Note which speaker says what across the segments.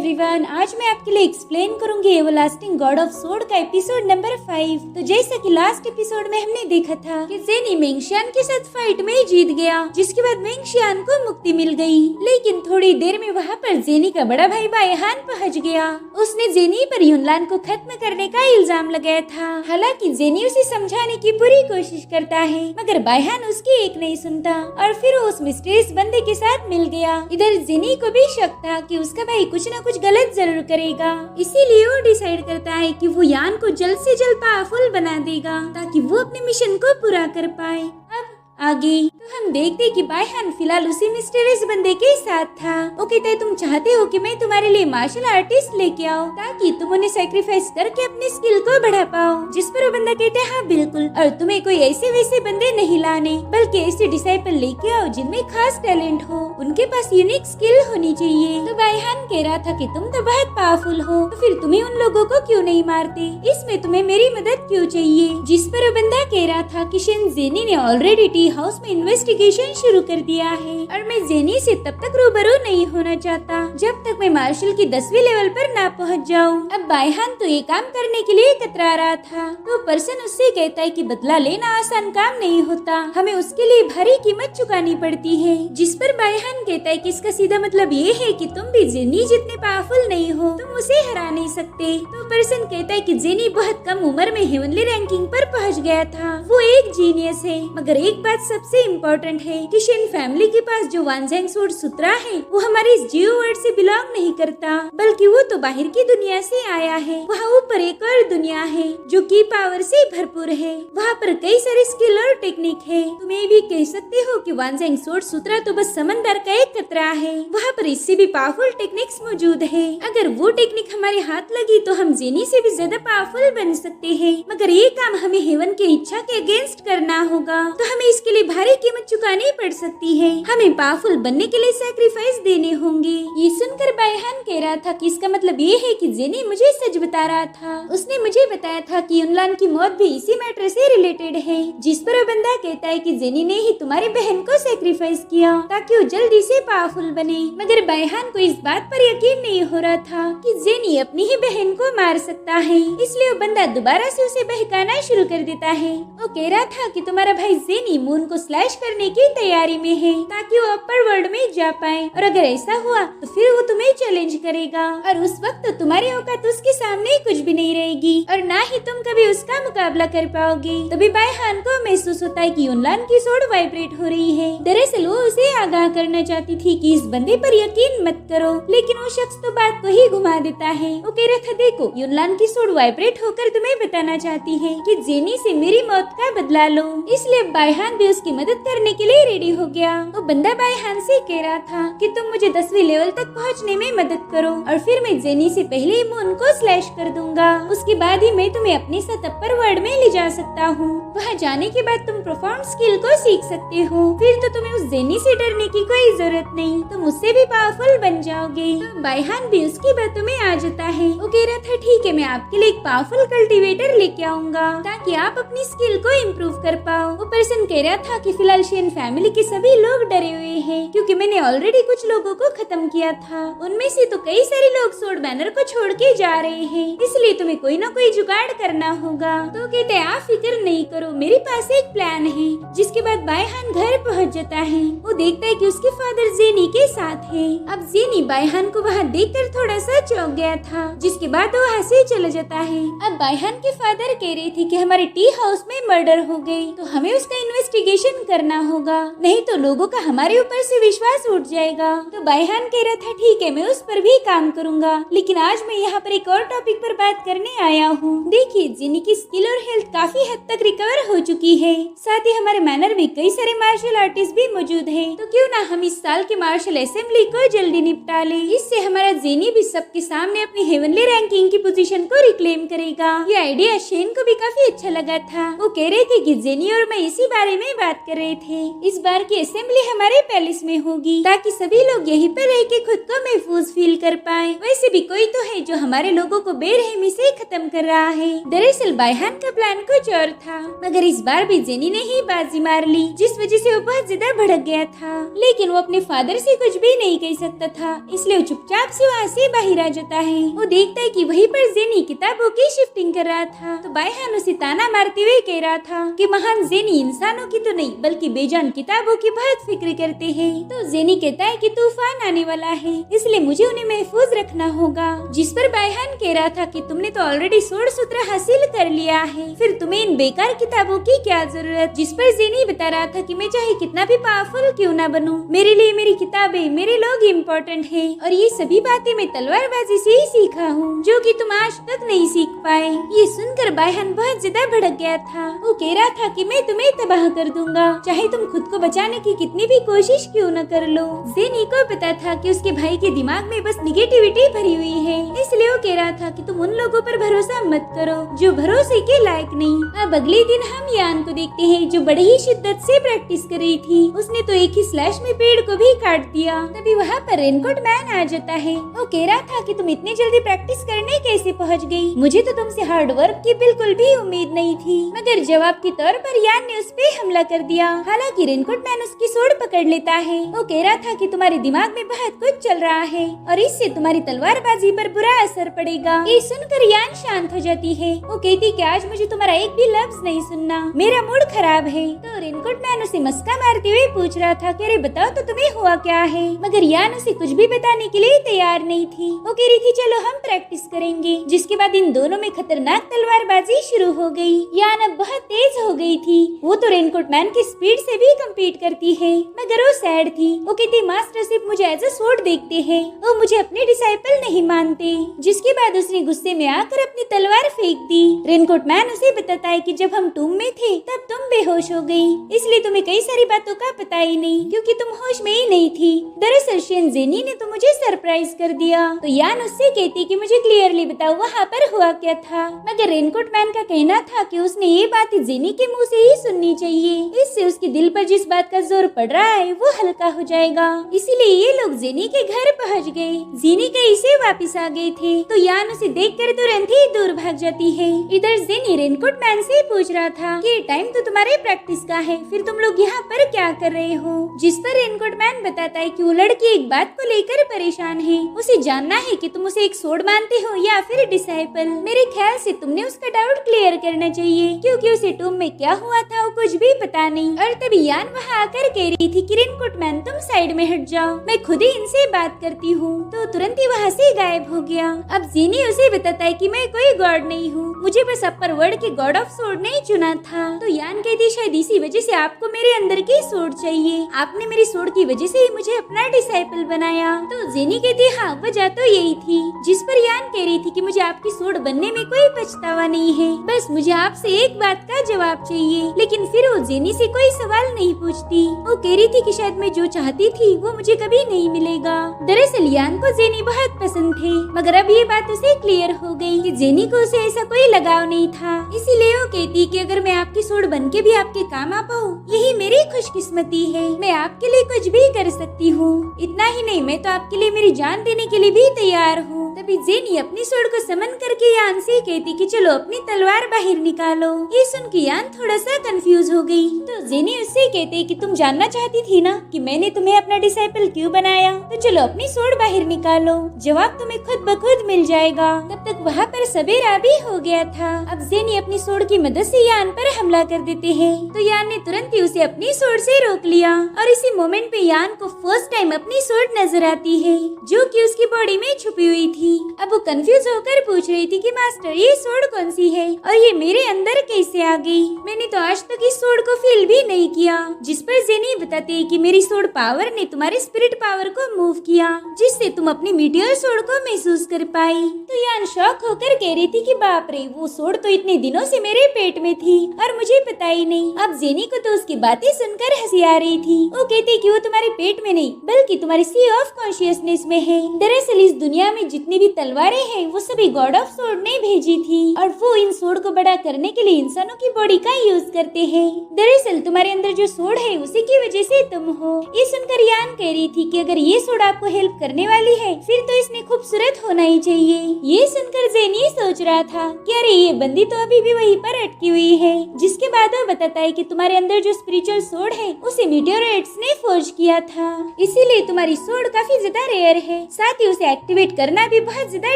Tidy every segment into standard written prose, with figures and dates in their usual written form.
Speaker 1: Everyone, आज मैं आपके लिए एक्सप्लेन करूंगी एवरलास्टिंग गॉड ऑफ सोर्ड का एपिसोड नंबर 5। तो जैसा कि लास्ट एपिसोड में हमने देखा था कि जेनी मेंगशियान के साथ फाइट में जीत गया, जिसके बाद मेंगशियान को मुक्ति मिल गई। लेकिन थोड़ी देर में वहाँ पर जेनी का बड़ा भाई बायहान पहुँच गया। उसने जेनी पर युनलान को खत्म करने का इल्जाम लगाया था। हालांकि जेनी उसे समझाने की पूरी कोशिश करता है, मगर बायहान उसकी एक नहीं सुनता और फिर वो उस मिस्टीरियस बंदे के साथ मिल गया। इधर जेनी को भी शक था कि उसका भाई कुछ न कुछ गलत जरूर करेगा, इसीलिए वो डिसाइड करता है कि वो यान को जल्द से जल्द पावरफुल बना देगा ताकि वो अपने मिशन को पूरा कर पाए। अब आगे तो हम देखते कि बायहान फिलहाल उसी मिस्टीरियस बंदे के साथ था। वो कहता है तुम चाहते हो कि मैं तुम्हारे लिए मार्शल आर्टिस्ट लेके आऊं ताकि तुम उन्हें सैक्रिफाइस करके अपनी स्किल को बढ़ा पाओ। जिस पर वो बंदा कहता है हाँ बिल्कुल, और तुम्हें कोई ऐसे वैसे बंदे नहीं लाने बल्कि ऐसे डिसाइपल लेके आओ जिनमें खास टैलेंट हो, उनके पास यूनिक स्किल होनी चाहिए। तो बायहान कह रहा था कि तुम तो बहुत पावरफुल हो, तो फिर तुम्हें उन लोगों को क्यों नहीं मारते, इसमें तुम्हें मेरी मदद क्यों चाहिए। जिस पर वो बंदा कह रहा था कि जेनी ने ऑलरेडी टी हाउस में इन्वेस्टिगेशन शुरू कर दिया है और मैं जेनी से तब तक रूबरू नहीं होना चाहता जब तक मैं मार्शल की 10वीं लेवल पर ना पहुंच जाऊं। अब बायहान तो ये काम करने के लिए कतरा रहा था, तो पर्सन उससे कहता है कि बदला लेना आसान काम नहीं होता, हमें उसके लिए भारी कीमत चुकानी पड़ती है। जिस पर बायहान कहता है कि इसका सीधा मतलब ये है कि तुम भी जेनी जितने पावरफुल नहीं हो, तुम उसे हरा नहीं सकते। तो पर्सन कहता है कि जेनी बहुत कम उम्र में हेवनली रैंकिंग पर पहुंच गया था, वो एक जीनियस है। मगर एक बात सबसे इम्पोर्टेंट है कि शिन फैमिली के पास जो वानजेंग सोर्ड सूत्रा है वो हमारे इस जियो वर्ल्ड से बिलोंग नहीं करता, बल्कि वो तो बाहर की दुनिया से आया है। वहाँ ऊपर एक और दुनिया है जो की पावर से भरपूर है, वहाँ पर कई सारे स्किल और टेक्निक है। तुम ये भी कह सकते हो कि वानजेंग सोर्ड सूत्रा तो बस समंदर का एक कतरा है, वहाँ पर इससे भी पावरफुल टेक्निक्स मौजूद है। अगर वो टेक्निक हमारे हाथ लगी तो हम जेनी से भी ज्यादा पावरफुल बन सकते हैं, मगर ये काम हमें हेवन की इच्छा के अगेंस्ट करना होगा, तो हमें इसके लिए भारी कीमत चुकानी पड़ सकती है। हमें पावरफुल बनने के लिए सैक्रिफाइस देने होंगे। ये सुनकर बायहान कह रहा था कि इसका मतलब ये है कि जेनी मुझे सच बता रहा था। उसने मुझे बताया था कि युनलान की मौत भी इसी मैटर से रिलेटेड है। जिस पर वो बंदा कहता है कि जेनी ने ही तुम्हारी बहन को सैक्रिफाइस किया ताकि वो जल्दी से पावरफुल बने। मगर बायहान को इस बात पर यकीन नहीं हो रहा था कि जेनी अपनी ही बहन को मार सकता है, इसलिए वो बंदा दोबारा से उसे बहकाना शुरू कर देता है। वो कह रहा था कि तुम्हारा भाई जेनी मून को स्लैश करने की तैयारी में है ताकि वो अपर वर्ल्ड में जा पाए, और अगर ऐसा हुआ तो फिर वो तुम्हें चैलेंज करेगा और उस वक्त तो तुम्हारी औकात उसके सामने कुछ भी नहीं रहेगी और ना ही तुम कभी उसका मुकाबला कर पाओगे। तभी बायहान को महसूस होता है कि युनलान की सोड वाइब्रेट हो रही है। दरअसल वो उसे आगाह करना चाहती थी कि इस बंदे पर यकीन मत करो, लेकिन वो शख्स तो बात को ही घुमा देता है। वो कह रहा था देखो युनलान की सोड वाइब्रेट होकर तुम्हें बताना चाहती है कि जेनी से मेरी मौत का बदला लो, इसलिए बायहान भी उसकी मदद करने के लिए रेडी हो गया। तो बंदा बायहान से कह रहा था कि तुम मुझे 10वीं लेवल तक पहुंचने में मदद करो और फिर मैं जेनी से पहले ही मून को स्लैश कर दूंगा, उसके बाद ही मैं तुम्हें अपने साथ अपर वर्ल्ड में ले जा सकता हूँ। वहाँ जाने के बाद तुम प्रोफाउंड स्किल को सीख सकते हो, फिर तो तुम्हें उस जेनी से डरने की कोई जरूरत नहीं, तुम उससे भी पावरफुल बन जाओगे। तो बायहान भी उसकी बातों में आ जाता है। वो कह रहा था ठीक है, मैं आपके लिए एक पावरफुल कल्टीवेटर लेके आऊंगा ताकि आप अपनी स्किल को इम्प्रूव कर पाओ। वो पर्सन कह रहा था कि फिलहाल शिन फैमिली के सभी लोग डरे हुए हैं क्योंकि मैंने ऑलरेडी कुछ लोगों को खत्म किया था, उनमें से तो कई सारे लोग सोड बैनर को छोड़ के जा रहे हैं, इसलिए तुम्हें कोई ना कोई जुगाड़ करना होगा। तो कहते हैं आप फिक्र नहीं करो, मेरे पास एक प्लान है। जिसके बाद बायहान घर पहुंच जाता है। वो देखता है कि उसके फादर जेनी के साथ है। अब जेनी बायहान को वहाँ देखकर थोड़ा सा चौंक गया था, जिसके बाद वो वहाँ से चला जाता है। अब बायहान के फादर कह रहे थे कि हमारे टी हाउस में मर्डर हो गई, तो हमें उसका इन्वेस्टिगेशन करना होगा, नहीं तो लोगों का हमारे ऊपर से विश्वास उठ जाएगा। तो बायहान कह रहा था ठीक है, मैं उस पर भी काम करूंगा, लेकिन आज मैं यहाँ पर एक और टॉपिक पर बात करने आया हूँ। देखिए जेनी की स्किल और हेल्थ काफी हद तक रिकवर हो चुकी है, साथ ही हमारे मैनर में कई सारे मार्शल आर्टिस्ट भी मौजूद हैं, तो क्यों ना हम इस साल के मार्शल असेंबली को जल्दी निपटा ले, इससे हमारा जेनी भी सबके सामने अपनी हेवनली रैंकिंग की पोजीशन को रिक्लेम करेगा। ये आइडिया शेन को भी काफी अच्छा लगा था। वो कह रहे थे कि जेनी और मैं इसी बारे में बात कर रहे थे। इस बार की असेंबली हमारे पैलेस में होगी ताकि सभी लोग यहीं पर रह के खुद को महफूज महफूज फील कर पाए। वैसे भी कोई तो है जो हमारे लोगों को बेरहमी से खत्म कर रहा है। दरअसल बायहान का प्लान कुछ और था, मगर इस बार भी जेनी ने ही बाजी मार ली, जिस वजह से वो बहुत ज्यादा भड़क गया था। लेकिन वो अपने फादर से कुछ भी नहीं कह सकता था, इसलिए वो चुपचाप से वहाँ से बाहर आ जाता है। वो देखता है कि वहीं पर जेनी किताबों की शिफ्टिंग कर रहा था, तो बायहान उसे ताना मारते हुए कह रहा था कि महान जेनी इंसानों की तो नहीं बल्कि बेजान किताबों की बहुत फिक्र करते हैं। तो जेनी कहता है कि तूफान आने वाला है, इसलिए मुझे उन्हें महफूज रखना होगा। जिस पर बायहान कह रहा था कि तुमने तो ऑलरेडी सोर्ड सूत्र हासिल कर लिया है, फिर तुम्हें इन बेकार किताबों की क्या जरूरत। जिस पर जेनी बता रहा था कि मैं चाहे कितना भी पावरफुल क्यों ना बनूं, मेरे लिए मेरी किताबें, मेरे लोग इम्पोर्टेंट है, और ये सभी बातें मैं तलवारबाजी से ही सीखा हूँ, जो कि तुम आज तक नहीं सीख पाए। ये सुनकर बायहान बहुत ज्यादा भड़क गया था। वो कह रहा था कि मैं तुम्हें तबाह कर दूंगा, चाहे तुम खुद को बचाने की कितनी भी कोशिश क्यों न कर लो। जेनी को पता था कि उसके भाई के दिमाग में बस निगेटिविटी भरी हुई है, इसलिए वो कह रहा था कि तुम उन लोगों पर भरोसा मत करो जो भरोसे के लायक नहीं। अब अगले दिन हम यान को देखते हैं, जो बड़ी ही शिद्दत से प्रैक्टिस कर रही थी। उसने तो एक ही स्लैश में पेड़ को भी काट दिया। तभी वहाँ पर रेनकोट मैन आ जाता है। वो कह रहा था कि तुम इतनी जल्दी प्रैक्टिस करने कैसे पहुँच गई? मुझे तो तुमसे हार्ड वर्क की बिल्कुल भी उम्मीद नहीं थी। मगर जवाब के तौर पर यान ने उस पे हमला कर दिया। हालांकि रेनकोट मैन उसकी सोड पकड़ लेता है। वो कह रहा था कि तुम्हारे दिमाग में बहुत कुछ चल रहा है और इससे तुम्हारी तलवारबाजी पर बुरा असर पड़ेगा। ये सुनकर यान शांत हो जाती है। वो कहती कि आज मुझे तुम्हारा एक भी लफ्ज नहीं सुनना, मेरा मूड खराब है। तो रेनकोट मैन उसे मस्का मारते हुए पूछ रहा था कि अरे बताओ तो तुम्हें हुआ क्या है? मगर यान उसे कुछ भी बताने के लिए तैयार नहीं थी। वो कह रही थी चलो हम प्रैक्टिस करेंगे। जिसके बाद इन दोनों में खतरनाक तलवारबाजी शुरू हो गई। यान अब बहुत तेज हो गई थी। वो तो रेनकोट मैन की स्पीड से भी कम्पीट करती है, मगर वो सैड थी। वो कहती मास्टर सिर्फ मुझे एज अ स्वॉर्ड देखते हैं, वो मुझे अपने डिसाइपल नहीं मानते। जिसके बाद उसने गुस्से में आकर अपनी तलवार फेंक दी। रेनकोट मैन उसे बताता है कि जब हम टूम में थे तब तुम बेहोश हो गई, इसलिए तुम्हें कई सारी बातों का पता ही नहीं, क्योंकि तुम होश में ही नहीं थी। दरअसल जेनी ने तो मुझे सरप्राइज कर दिया। तो यान उससे कहती कि मुझे क्लियरली बताओ वहाँ पर हुआ क्या था। मगर रेनकोट मैन का कहना था कि उसने ये बात जेनी के मुंह से ही सुननी चाहिए, इससे उसके दिल पर जिस बात का जोर पड़ रहा है वो हल्का हो जाएगा। इसीलिए ये लोग जेनी के घर पहुँच गए। जेनी कहीं से वापिस आ गए थे, तो यान उसे देखकर तुरंत ही दूर भाग जाती है। इधर जेनी रेनकोट मैन से पूछ रहा था कि टाइम तो तुम्हारे प्रैक्टिस का है, फिर तुम लोग यहाँ पर क्या कर रहे हो? जिस पर रेनकोट मैन बताता है कि वो लड़की एक बात को लेकर परेशान है। उसे जानना है कि तुम उसे एक सोड मानते हो या फिर डिसाइपल। मेरे ख्याल से तुमने उसका डाउट क्लियर करना चाहिए, क्योंकि उसे टूम में क्या हुआ था वो कुछ भी पता नहीं। और तभी यान वहाँ आकर कह रही थी कि रेनकोट मैन तुम साइड में हट जाओ, मैं खुद ही इनसे बात करती हूँ। तो तुरंत ही वहाँ से गायब हो गया। अब जेनी उसे बताता है कि मैं कोई गॉड नहीं हूँ, मुझे बस अपर वर्ल्ड के गॉड ऑफ सोड ने चुना था। तो यान कहती शायद इसी वजह से आपको मेरे अंदर की सोड चाहिए, आपने मेरी सोड की वजह से ही मुझे अपना डिसाइपल बनाया। तो जेनी कहती हाँ वजह तो यही थी। जिस पर यान कह रही थी कि मुझे आपकी सोड बनने में कोई पछतावा नहीं है, बस मुझे आपसे एक बात का जवाब चाहिए। लेकिन फिर वो जेनी से कोई सवाल नहीं पूछती। वो कह रही थी कि शायद मैं जो चाहती थी वो मुझे कभी नहीं मिलेगा। दरअसल यान को जेनी बहुत पसंद थे, मगर अब ये बात उसे क्लियर हो गई कि जेनी को उसे ऐसा कोई लगाव नहीं था। इसीलिए वो कहती कि अगर मैं आपकी सोड बन के भी आपके काम आ पाऊँ यही मेरी खुशकिस्मती है, मैं आपके लिए कुछ भी कर सकती हूँ। इतना ही नहीं, मैं तो आपके लिए मेरी जान देने के लिए भी तैयार हूँ। तभी जेनी अपनी सोड को समन करके यान से कहती कि चलो अपनी तलवार बाहर निकालो। ये सुन के यान थोड़ा सा कंफ्यूज हो गई। तो जेनी उससे कहते कि तुम जानना चाहती थी ना कि मैंने तुम्हें अपना डिसाइपल क्यों बनाया, तो चलो अपनी सोड बाहर निकालो, जवाब तुम्हें खुद ब खुद मिल जाएगा। तब तक वहाँ पर सवेरा भी हो गया था। अब जेनी अपनी सोड की मदद से यान पर हमला कर देते हैं। तो यान ने तुरंत ही उसे अपनी सोड से रोक लिया और इसी मोमेंट पे यान को फर्स्ट टाइम अपनी सोड नजर आती है, जो कि उसकी बॉडी में छुपी हुई थी। अब वो कंफ्यूज होकर पूछ रही थी कि मास्टर ये सोड कौन सी है और ये मेरे अंदर कैसे आ गई? मैंने तो आज तक इस सोड को फील भी नहीं किया। जिस पर जेनी बताते हैं कि मेरी सोड पावर ने तुम्हारे स्पिरिट पावर को मूव किया, जिससे तुम अपनी मीटियर सोड को महसूस कर पाई। तो यान शॉक शॉक होकर कह रही थी कि बाप रे, वो सोड तो इतने दिनों से मेरे पेट में थी और मुझे पता ही नहीं। अब जेनी को तो उसकी बातें सुनकर हंसी आ रही थी। वो कहती कि वो तुम्हारे पेट में नहीं बल्कि तुम्हारी सी ऑफ कॉन्शियसनेस में है। दरअसल इस दुनिया में जितनी भी तलवारें हैं वो सभी गॉड ऑफ सोड ने भेजी थी और वो इन सोड को बड़ा करने के लिए इंसानों की बॉडी का यूज करते हैं। दरअसल तुम्हारे अंदर जो सोड है उसी की वजह से तुम हो। ये सुनकर यान कह रही थी कि अगर ये सोड आपको हेल्प करने वाली है फिर तो इसने खूबसूरत होना ही चाहिए। ये सुनकर जेन ये सोच रहा था कि अरे ये बंदी तो अभी भी वहीं पर अटकी हुई है। जिसके बाद वो बताता है कि तुम्हारे अंदर जो स्पिरिचुअल सोड है उसे मीटियोराइट्स ने फोर्ज किया था, इसीलिए तुम्हारी सोड काफी ज्यादा रेयर है। साथ ही उसे एक्टिवेट करना भी बहुत ज्यादा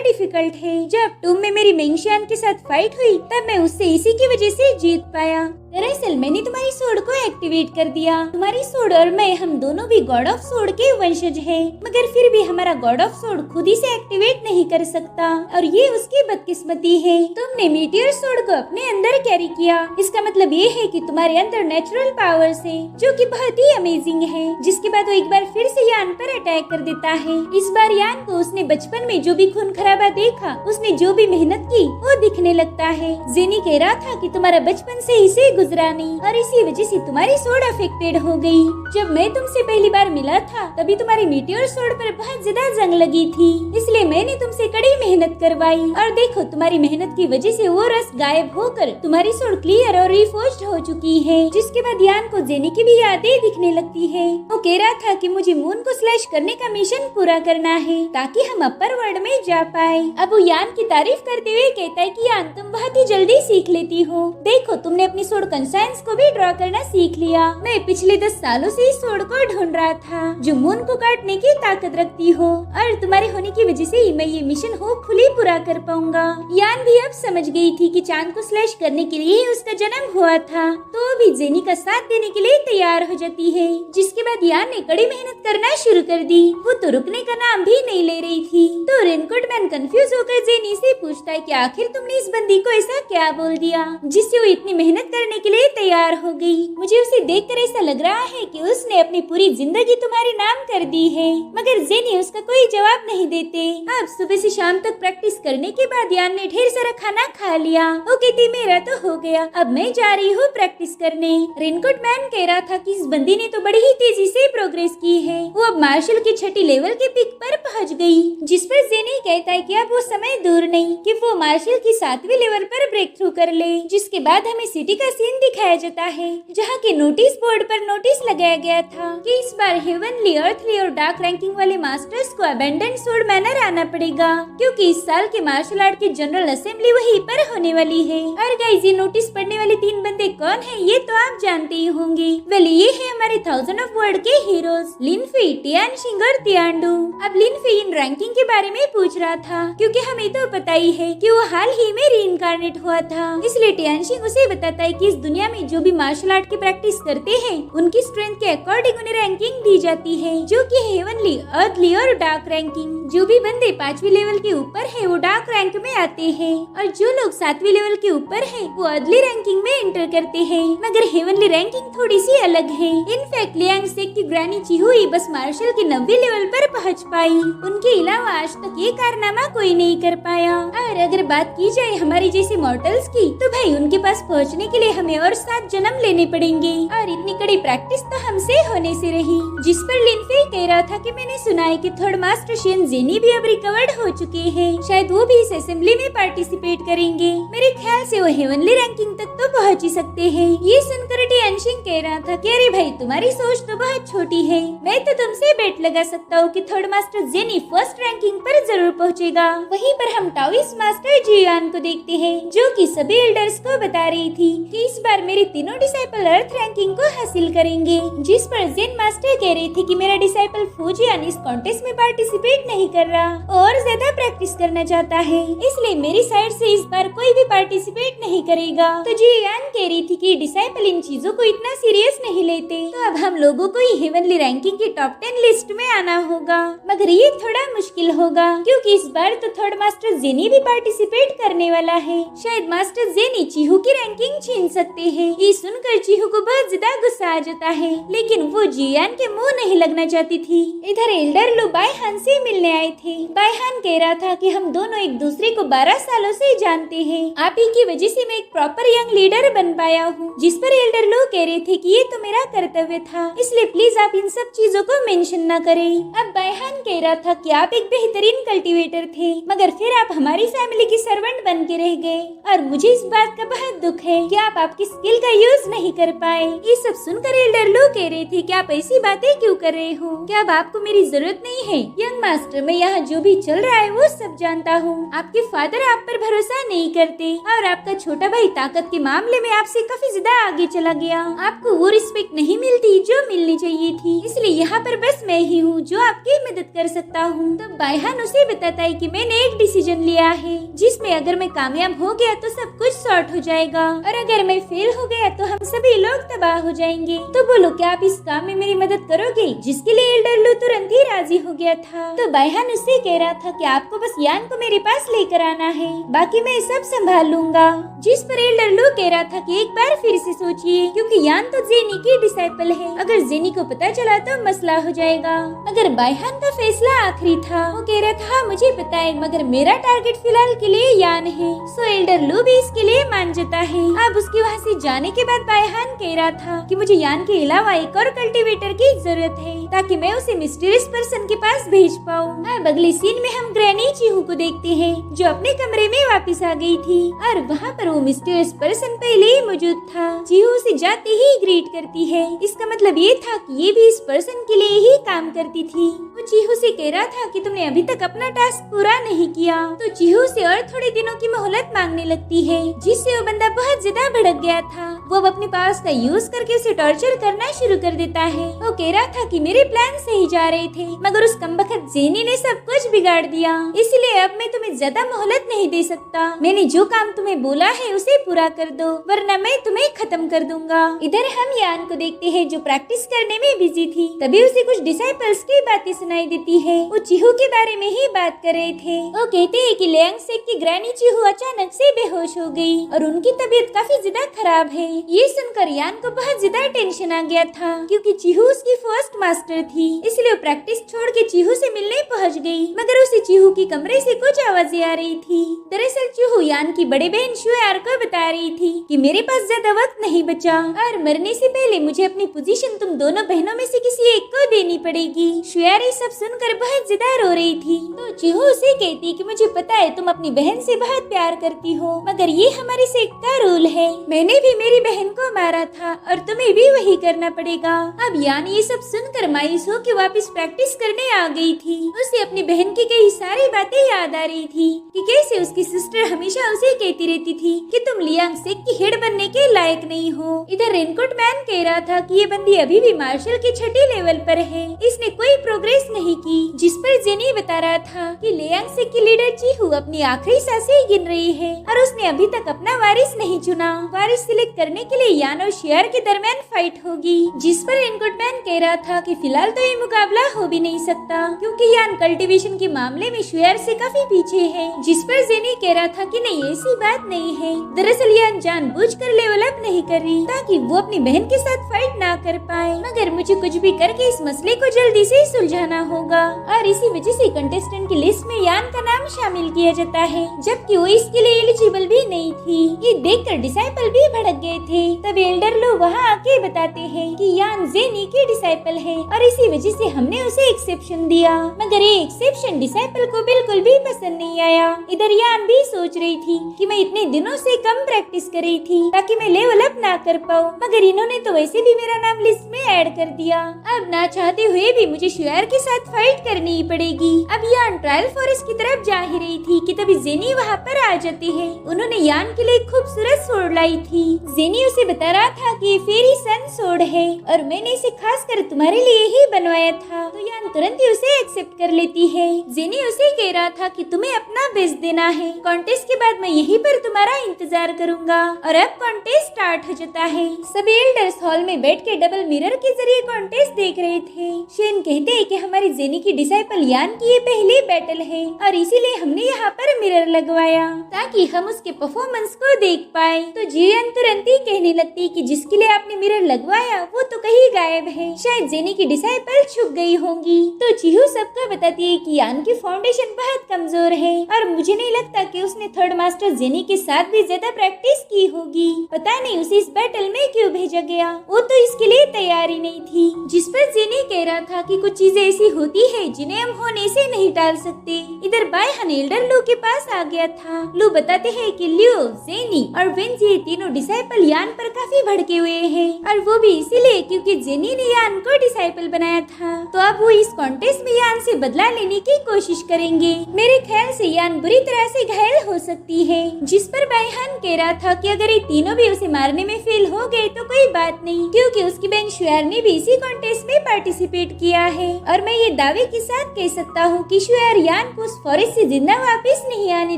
Speaker 1: डिफिकल्ट है। जब तुम में मेरी मेंशियान के साथ फाइट हुई तब मैं उससे इसी की वजह से जीत पाया। दरअसल मैंने तुम्हारी सोड को एक्टिवेट कर दिया। तुम्हारी सोड और मैं हम दोनों भी गॉड ऑफ सोड के वंशज हैं, मगर फिर भी हमारा गॉड ऑफ सोड खुद ही से एक्टिवेट नहीं कर सकता और ये उसकी बदकिस्मती है। तुमने मीटियर सोड को अपने अंदर कैरी किया, इसका मतलब ये है कि तुम्हारे अंदर नेचुरल पावर्स है जो कि बहुत ही अमेजिंग है। जिसके बाद वो एक बार फिर से यान पर अटैक कर देता है। इस बार यान को उसने बचपन में जो भी खून खराबा देखा, उसने जो भी मेहनत की वो दिखने लगता है। जेनी कह रहा था कि तुम्हारा बचपन से इसे गुजरा नहीं और इसी वजह से तुम्हारी सोड अफेक्टेड हो गई। जब मैं तुमसे पहली बार मिला था तभी तुम्हारी मीटियोर सोड पर बहुत ज्यादा जंग लगी थी, इसलिए मैंने तुमसे कड़ी मेहनत करवाई और देखो तुम्हारी मेहनत की वजह से वो रस गायब होकर तुम्हारी सोड क्लियर और रिफोर्स्ड हो चुकी है। जिसके बाद यान को जेनी की भी यादें दिखने लगती है। वो कह रहा था कि मुझे मून को स्लैश करने का मिशन पूरा करना है ताकि हम अपर वर्ल्ड में जा पाए। अब वो यान की तारीफ करते हुए कहता है कि यान तुम बहुत ही जल्दी सीख लेती हो। देखो तुमने अपनी सोड कंसाइंस को भी ड्रॉ करना सीख लिया। मैं पिछले 10 सालों से इस सोड को ढूंढ रहा था जो मून को काटने की ताकत रखती हो और तुम्हारे होने की वजह से ही मैं ये मिशन होपफुली पूरा कर पाऊंगा। यान भी अब समझ गई थी कि चांद को स्लैश करने के लिए ही उसका जन्म हुआ था, तो भी जेनी का साथ देने के लिए तैयार हो जाती है। जिसके बाद यान ने कड़ी मेहनत करना शुरू कर दी। वो तो रुकने का नाम भी नहीं ले रही थी। तो रेनकोट मैन कंफ्यूज होकर जेनी से पूछता है कि आखिर तुमने इस बंदी को ऐसा क्या बोल दिया जिससे वो इतनी मेहनत करने के लिए तैयार हो गई। मुझे उसे देखकर ऐसा लग रहा है कि उसने अपनी पूरी जिंदगी तुम्हारे नाम कर दी है। मगर जेनी उसका कोई जवाब नहीं देते। अब सुबह से शाम तक प्रैक्टिस करने के बाद यान ने ढेर सारा खाना खा लिया। वो कहती मेरा तो हो गया, अब मैं जा रही हूँ प्रैक्टिस करने। रेनकोट मैन कह रहा था कि इस बंदी ने तो बड़ी ही तेजी से प्रोग्रेस की है। वो अब मार्शल की 6ठी लेवल के पिक पर पहुँच गई। जिस पर जेनी कहता है कि अब वो समय दूर नहीं कि वो मार्शल की 7वीं लेवल पर ब्रेक थ्रू कर ले। जिसके बाद हमें सिटी का सीन दिखाया जाता है जहाँ के नोटिस बोर्ड पर नोटिस लगाया गया था कि इस बार हेवनली, अर्थली और डार्क रैंकिंग वाले मास्टर्स को अबेंडन सोड मैनर आना पड़ेगा क्योंकि इस साल के मार्शल आर्ट की जनरल असेंबली वहीं पर होने वाली है। और गाइस ये नोटिस पढ़ने वाले 3 बंदे कौन हैं ये तो आप जानते ही होंगे। वेल ये है हमारे 1000 ऑफ वर्ल्ड के हीरोज लिनफी, टियानशिंग और तियांडू। अब लिनफी इन रैंकिंग के बारे में पूछ रहा था क्योंकि हमें तो पता ही है कि वो हाल ही में रीइंकार्नेट हुआ था, इसलिए टियानशिंग उसे बताता है कि इस दुनिया में जो भी मार्शल आर्ट की प्रैक्टिस करते हैं उनकी स्ट्रेंथ के अकॉर्डिंग उन्हें रैंकिंग दी जाती है जो कि हेवनली, अर्थली और डार्क रैंकिंग। जो भी बंदे 5वीं लेवल के ऊपर है वो डार्क रैंक में आते हैं और जो लोग 7वीं लेवल के ऊपर है वो अर्थली रैंकिंग में एंटर करते हैं। मगर हेवनली रैंकिंग थोड़ी सी अलग है। इनफैक्ट लियांग सेक की ग्रैनी चिहुई बस मार्शल के 9वीं लेवल पर पहुंच पाई, उनके अलावा आज तक ये कारनामा कोई नहीं कर पाया। और अगर बात की जाए हमारे जैसे मॉर्टल्स की तो भाई उनके पास पहुंचने के लिए हमें और 7 जन्म लेने पड़ेंगे और इतनी कड़ी प्रैक्टिस तो हमसे होने से रही। जिस पर लिनफे कह रहा था कि मैंने सुना है कि थर्ड मास्टर शिन जेनी भी अब रिकवर्ड हो चुके हैं, शायद वो भी इस असेंबली में पार्टिसिपेट करेंगे। मेरे ख्याल से वो हेवनली रैंकिंग तक तो पहुंच ही सकते हैं। ये सुनकर टियानशिंग कह रहा था कि अरे भाई तुम्हारी सोच तो बहुत छोटी है, मैं तो तुमसे बेट लगा सकता हूँ कि third master jenny first ranking पर जरूर पहुँचेगा। वहीं पर हम टाओइस्ट मास्टर जियान को देखते हैं जो कि सभी एल्डर्स को बता रही थी कि इस बार मेरे तीनों डिसाइपल अर्थ रैंकिंग को हासिल करेंगे। जिस पर जेन मास्टर कह रही थी कि मेरा डिसाइपल फूजियान इस कॉन्टेस्ट में पार्टिसिपेट नहीं कर रहा और ज्यादा प्रैक्टिस करना चाहता है, इसलिए मेरी साइड से इस बार कोई भी पार्टिसिपेट नहीं करेगा। तो जियान कह रही थी कि डिसाइपल इन चीजों को इतना सीरियस नहीं लेते, तो अब हम लोगों को ही हेवनली रैंकिंग की टॉप 10 लिस्ट में आना होगा, मगर ये थोड़ा मुश्किल होगा होगा, क्योंकि इस बार तो थर्ड मास्टर जेनी भी पार्टिसिपेट करने वाला है। शायद मास्टर जेनी चीहू की रैंकिंग छीन सकते हैं। ये सुनकर चीहू को बहुत ज्यादा गुस्सा आ जाता है, लेकिन वो जियान के मुंह नहीं लगना चाहती थी। इधर एल्डर लो बायहान से मिलने आए थे। बायहान कह रहा था कि हम दोनों एक दूसरे को 12 सालों से जानते हैं। आप ही की वजह से मैं एक प्रॉपर यंग लीडर बन पाया हूँ। जिस पर एल्डर लो कह रहे थे कि ये तो मेरा कर्तव्य था, इसलिए प्लीज आप इन सब चीजों को मेंशन न करें। अब बायहान कह रहा था कि आप एक बेहतरीन कल्टीवेटर थे, मगर फिर आप हमारी फैमिली की सर्वेंट बन के रह गए, और मुझे इस बात का बहुत दुख है कि आप आपकी स्किल का यूज नहीं कर पाए। ये सब सुनकर एल्डर लो कह रहे थे कि आप ऐसी बातें क्यों कर रहे हो, क्या अब आपको मेरी जरूरत नहीं है? यंग मास्टर, मैं यहाँ जो भी चल रहा है वो सब जानता हूँ। आपके फादर आप पर भरोसा नहीं करते, और आपका छोटा भाई ताकत के मामले में आपसे काफी ज्यादा आगे चला गया। आपको वो रिस्पेक्ट नहीं मिलती जो मिलनी चाहिए थी, इसलिए यहाँ पर बस मैं ही हूँ जो आपकी मदद कर सकता हूँ। तो बायहान उसे बताता है कि मैंने एक डिसीजन लिया है, जिसमें अगर मैं कामयाब हो गया तो सब कुछ सॉर्ट हो जाएगा, और अगर मैं फेल हो गया तो हम सभी लोग तबाह हो जाएंगे। तो बोलो, क्या आप इस काम में मेरी मदद करोगे? जिसके लिए एल्डर लो तुरंत ही राजी हो गया था। तो बायहान उससे कह रहा था कि आपको बस यान को मेरे पास लेकर आना है, बाकी मैं सब संभाल लूंगा। जिस पर एल्डर लो कह रहा था कि एक बार फिर से सोचिए, क्योंकि यान तो जेनी की डिसाइपल है, अगर जेनी को पता चला तो मसला हो जाएगा। मगर बायहान का फैसला आखिरी था। वो कह रहा था मुझे पता है, मगर मेरा टारगेट फिलहाल के लिए यान है। सो एल्डर लो भी इसके लिए मान जाता है। अब उसके वहाँ से जाने के बाद बायहान कह रहा था कि मुझे यान के अलावा एक और कल्टीवेटर की जरूरत है, ताकि मैं उसे मिस्टीरियस पर्सन के पास भेज पाऊँ। अब अगले सीन में हम ग्रैनी चीहू को देखते हैं, जो अपने कमरे में वापस आ गई थी, और वहाँ पर वो मिस्टीरियस पर्सन पहले ही मौजूद था। चीहू उसे जाते ही ग्रीट करती है। इसका मतलब ये था कि ये भी इस पर्सन के लिए ही काम करती थी। वो चीहू से कह रहा था कि तुमने अभी तक अपना टास्क पूरा नहीं किया। तो चीहू से और थोड़े दिनों की मोहलत मांगने लगती है, जिससे वो बंदा बहुत ज्यादा भड़क गया था। वो अब अपने पास का यूज करके उसे टॉर्चर करना शुरू कर देता है। वो कह रहा था कि मेरे प्लान सही जा रहे थे, मगर उस कमबख्त जेनी ने सब कुछ बिगाड़ दिया, इसलिए अब मैं तुम्हें ज्यादा मोहलत नहीं दे सकता। मैंने जो काम तुम्हें बोला है उसे पूरा कर दो, वरना मैं तुम्हें खत्म कर दूंगा। इधर हम यान को देखते हैं, जो प्रैक्टिस करने में बिजी थी। तभी उसे कुछ डिसाइपल्स की बातें सुनाई देती है। वो चीहू के बारे में ही बात कर रहे थे। वो कहते हैं कि लियांग सेक की ग्रैनी चीहू अचानक से बेहोश हो गई, और उनकी तबीयत काफी ज्यादा खराब है। ये सुनकर यान को बहुत ज्यादा टेंशन आ गया था, क्योंकि चीहू उसकी फर्स्ट मास्टर थी, इसलिए वो प्रैक्टिस छोड़ के चीहू से मिलने पहुंच गई। मगर उसे चीहू के कमरे से कुछ आवाजें आ रही थी। दरअसल चीहू यान की बड़ी बहन शुयार को बता रही थी कि मेरे पास ज्यादा वक्त नहीं बचा, और मरने से पहले मुझे अपनी पोजीशन तुम दोनों बहनों में से किसी एक को देनी पड़ेगी। शुयार ये सब सुनकर बहुत ज्यादा रो रही थी। तो चीहू उसे कहती कि मुझे पता है तुम अपनी बहन से बहुत प्यार करती हो, मगर ये हमारी सेक्ट का रूल है। मैंने भी मेरी बहन को मारा था, और तुम्हें भी वही करना पड़ेगा। अब यान ये सब सुनकर मायूस हो के वापस प्रैक्टिस करने आ गई थी। उसे अपनी बहन की कई सारी बातें याद आ रही थी, कि कैसे उसकी सिस्टर हमेशा उसे कहती रहती थी कि तुम लियांग सेक की हेड बनने के लायक नहीं हो। इधर रेनकोट मैन कह रहा था कि ये बंदी अभी भी मार्शल के छठे लेवल पर है, इसने कोई प्रोग्रेस नहीं की। जिस पर जेनी बता रहा था कि लियांग सेक की लीडर चीहू अपनी आखिरी सांसें गिन रही है, और उसने अभी तक अपना वारिस नहीं चुना। वारिस सिलेक्ट करने के लिए यान और शेयर के दरमियान फाइट होगी। जिस पर रेनकोट मैन कह रहा था कि फिलहाल तो ये मुकाबला हो भी नहीं सकता, क्योंकि यान कल्टीवेशन के मामले में शेयर से काफी पीछे है। जिस पर जेनी कह रहा था कि नहीं, ऐसी बात नहीं है। दरअसल यान जानबूझकर लेवल अप नहीं कर रही, ताकि वो अपनी बहन के साथ फाइट ना कर पाए, मगर मुझे कुछ भी करके इस मसले को जल्दी से सुलझाना होगा। और इसी वजह से कंटेस्टेंट की लिस्ट में यान का नाम शामिल किया जाता है, जबकि वो इसके लिए एलिजिबल भी नहीं थी। ये देखकर डिसाइपल भी भड़क गए थे। तब एल्डर लो वहाँ आके बताते हैं कि यान जेनी की डिसाइपल है, और इसी वजह से हमने उसे एक्सेप्शन दिया। मगर ये एक्सेप्शन डिसाइपल को बिल्कुल भी पसंद नहीं आया। इधर यान भी सोच रही थी कि मैं इतने दिनों से कम प्रैक्टिस कर रही थी, ताकि मैं लेवल अप ना कर पाऊँ, मगर इन्होंने तो वैसे भी मेरा नाम लिस्ट में ऐड कर दिया। अब ना चाहते हुए भी मुझे शुयार के साथ फाइट करनी ही पड़ेगी। अब यान ट्रायल फॉरेस्ट की तरफ जा ही रही थी कि तभी जेनी वहाँ पर आ जाती है। उन्होंने यान के लिए खूबसूरत स्वॉर्ड लाई थी। जेनी जेनी उसे बता रहा था कि ये फेरी सन सोड है और मैंने इसे खास कर तुम्हारे लिए ही बनवाया था। तो यान तुरंत ही उसे एक्सेप्ट कर लेती है। जेनी उसे कह रहा था कि तुम्हें अपना बेस्ट देना है, कॉन्टेस्ट के बाद मैं यहीं पर तुम्हारा इंतजार करूंगा। और अब कॉन्टेस्ट स्टार्ट हो जाता है। सभी एल्डर्स हॉल में बैठ के डबल मिरर के जरिए कॉन्टेस्ट देख रहे थे। शेन कहते हैं कि हमारी जेनी की डिसाइपल यान की ये पहली बैटल है और इसीलिए हमने यहाँ पर मिरर लगवाया ताकि हम उसके परफॉर्मेंस को देख पाए। तो जियान तुरंत ही कहने लगती कि जिसके लिए आपने मिरर लगवाया वो तो कहीं गायब है, शायद जेनी की डिसाइपल छुप गई होंगी। तो चिहू सबको बताती है कि यान की फाउंडेशन बहुत कमजोर है और मुझे नहीं लगता कि उसने थर्ड मास्टर जेनी के साथ भी ज्यादा प्रैक्टिस की होगी। पता नहीं उसे इस बैटल में क्यों भेजा गया, वो तो इसके लिए तैयार ही नहीं थी। जिस पर जेनी कह रहा था कि कुछ चीजें ऐसी होती है जिन्हें हम होने से नहीं टाल सकते। इधर बायहन एल्डर लू के पास आ गया था। लू बताते हैं कि लियो, जेनी और वेंजी ये तीनों डिसाइपल यान पर काफी भड़के हुए हैं और वो भी इसीलिए क्योंकि जेनी ने यान को डिसाइपल बनाया था। तो अब वो इस कॉन्टेस्ट में यान से बदला लेने की कोशिश करेंगे। मेरे ख्याल से यान बुरी तरह से घायल हो सकती है। जिस पर बायहन कह रहा था कि अगर ये तीनों भी उसे मारने में फेल हो गए तो कोई बात नहीं, क्योंकि उसकी बहन शुआर ने भी इसी कॉन्टेस्ट में पार्टिसिपेट किया है और मैं ये दावे के साथ कह सकता हूँ कि शुआर यान को उस फॉरेस्ट से जिंदा वापस नहीं आने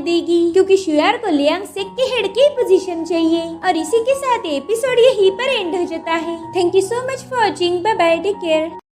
Speaker 1: देगी, क्योंकि शुआर को लियांग सेक के हेड की पोजीशन चाहिए। और इसी के साथ एपिसोड यहीं पर एंड हो जाता है। Thank you so much for watching. Bye bye, take care.